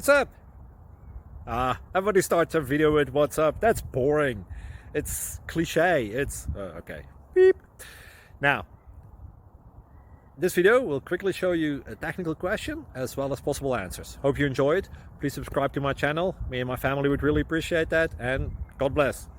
What's up? Everybody starts a video with what's up. That's boring. It's cliche. It's okay. Beep. Now, this video will quickly show you a technical question as well as possible answers. Hope you enjoy it. Please subscribe to my channel. Me and my family would really appreciate that, and God bless.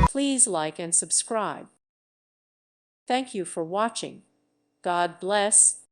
Please like and subscribe. Thank you for watching. God bless.